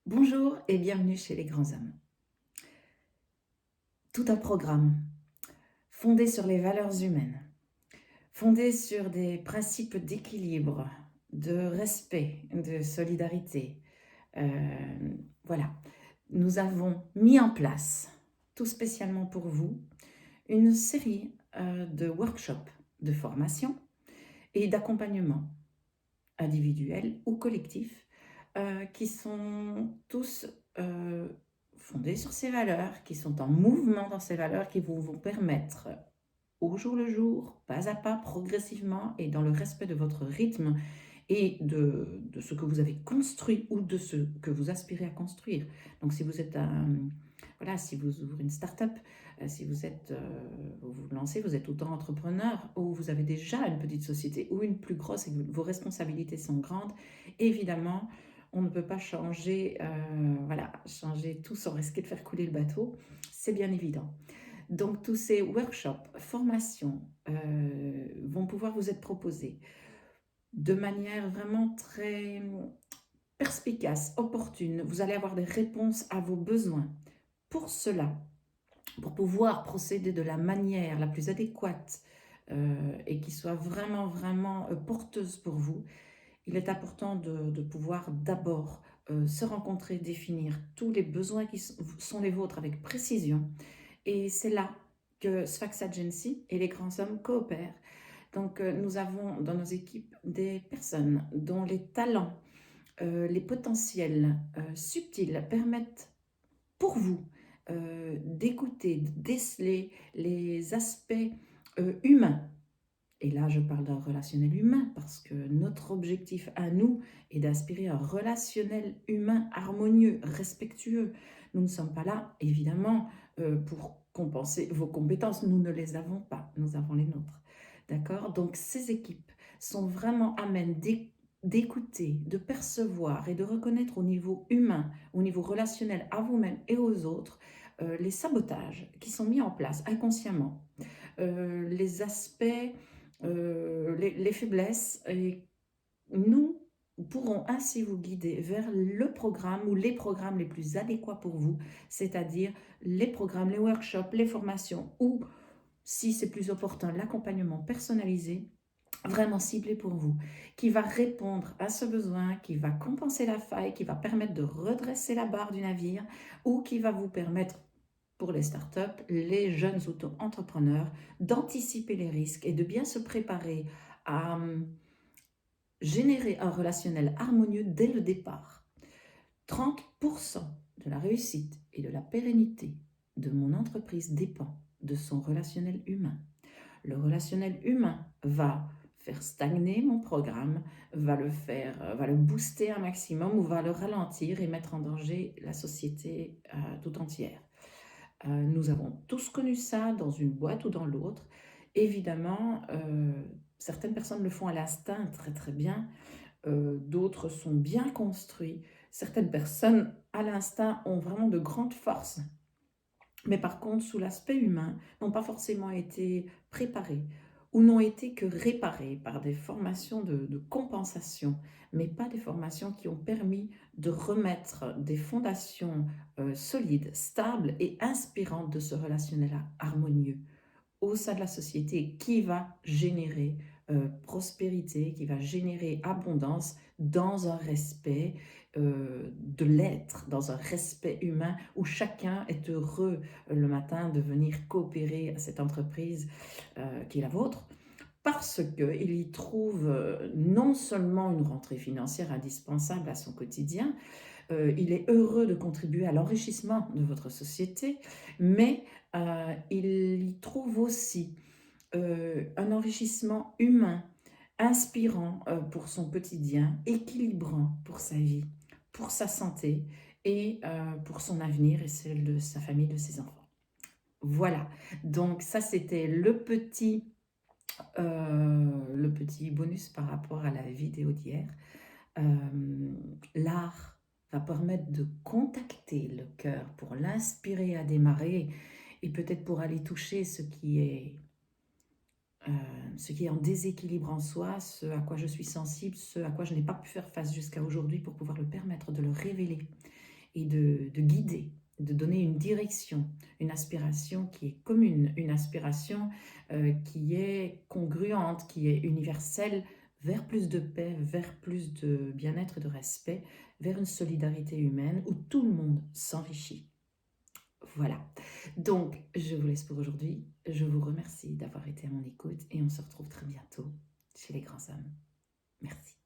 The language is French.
Bonjour et bienvenue chez les grands hommes. Tout un programme fondé sur les valeurs humaines, fondé sur des principes d'équilibre, de respect, de solidarité. Voilà, nous avons mis en place, tout spécialement pour vous, une série de workshops de formation et d'accompagnement individuel ou collectif qui sont tous fondés sur ces valeurs, qui sont en mouvement dans ces valeurs, qui vont permettre au jour le jour, pas à pas, progressivement et dans le respect de votre rythme et de ce que vous avez construit ou de ce que vous aspirez à construire. Donc si vous êtes voilà, si vous ouvrez une start-up, si vous êtes, vous vous lancez, vous êtes auto-entrepreneur ou vous avez déjà une petite société ou une plus grosse et que vos responsabilités sont grandes, évidemment, on ne peut pas changer, voilà, changer tout sans risquer de faire couler le bateau, c'est bien évident. Donc tous ces workshops, formations vont pouvoir vous être proposés de manière vraiment très perspicace, opportune. Vous allez avoir des réponses à vos besoins. Pour cela, pour pouvoir procéder de la manière la plus adéquate et qui soit vraiment porteuse pour vous, il est important de pouvoir d'abord se rencontrer, définir tous les besoins qui sont les vôtres avec précision. Et c'est là que Sfax Agency et les grands hommes coopèrent. Donc, nous avons dans nos équipes des personnes dont les talents, les potentiels subtils permettent pour vous d'écouter, de déceler les aspects humains. Et là, je parle d'un relationnel humain parce que notre objectif à nous est d'aspirer à un relationnel humain harmonieux, respectueux. Nous ne sommes pas là, évidemment, pour compenser vos compétences. Nous ne les avons pas, nous avons les nôtres. D'accord? Donc, ces équipes sont vraiment amènes d'écouter, de percevoir et de reconnaître au niveau humain, au niveau relationnel à vous-même et aux autres, les sabotages qui sont mis en place inconsciemment, les aspects, les faiblesses, et nous pourrons ainsi vous guider vers le programme ou les programmes les plus adéquats pour vous, c'est-à-dire les programmes, les workshops, les formations ou, si c'est plus opportun, l'accompagnement personnalisé vraiment ciblé pour vous, qui va répondre à ce besoin, qui va compenser la faille, qui va permettre de redresser la barre du navire ou qui va vous permettre, pour les startups, les jeunes auto-entrepreneurs, d'anticiper les risques et de bien se préparer à générer un relationnel harmonieux dès le départ. 30% de la réussite et de la pérennité de mon entreprise dépend de son relationnel humain. Le relationnel humain va faire stagner mon programme, va le booster un maximum ou va le ralentir et mettre en danger la société tout entière. Nous avons tous connu ça dans une boîte ou dans l'autre. Évidemment, certaines personnes le font à l'instinct très bien, d'autres sont bien construits. Certaines personnes à l'instinct ont vraiment de grandes forces, mais par contre, sous l'aspect humain, n'ont pas forcément été préparés ou n'ont été que réparés par des formations de compensation, mais pas des formations qui ont permis de remettre des fondations solides, stables et inspirantes de ce relationnel harmonieux au sein de la société qui va générer prospérité, qui va générer abondance dans un respect de l'être, dans un respect humain où chacun est heureux le matin de venir coopérer à cette entreprise qui est la vôtre parce qu'il y trouve non seulement une rentrée financière indispensable à son quotidien, il est heureux de contribuer à l'enrichissement de votre société, mais il y trouve aussi un enrichissement humain, inspirant pour son quotidien, équilibrant pour sa vie, pour sa santé et pour son avenir et celle de sa famille, de ses enfants. Voilà, donc ça c'était le petit bonus par rapport à la vidéo d'hier. L'art va permettre de contacter le cœur pour l'inspirer à démarrer et peut-être pour aller toucher ce qui est en déséquilibre en soi, ce à quoi je suis sensible, ce à quoi je n'ai pas pu faire face jusqu'à aujourd'hui pour pouvoir le permettre de le révéler et de guider, de donner une direction, une aspiration qui est commune, une aspiration qui est congruente, qui est universelle, vers plus de paix, vers plus de bien-être, de respect, vers une solidarité humaine où tout le monde s'enrichit. Voilà. Donc, je vous laisse pour aujourd'hui. Je vous remercie d'avoir été à mon écoute et on se retrouve très bientôt chez les grands hommes. Merci.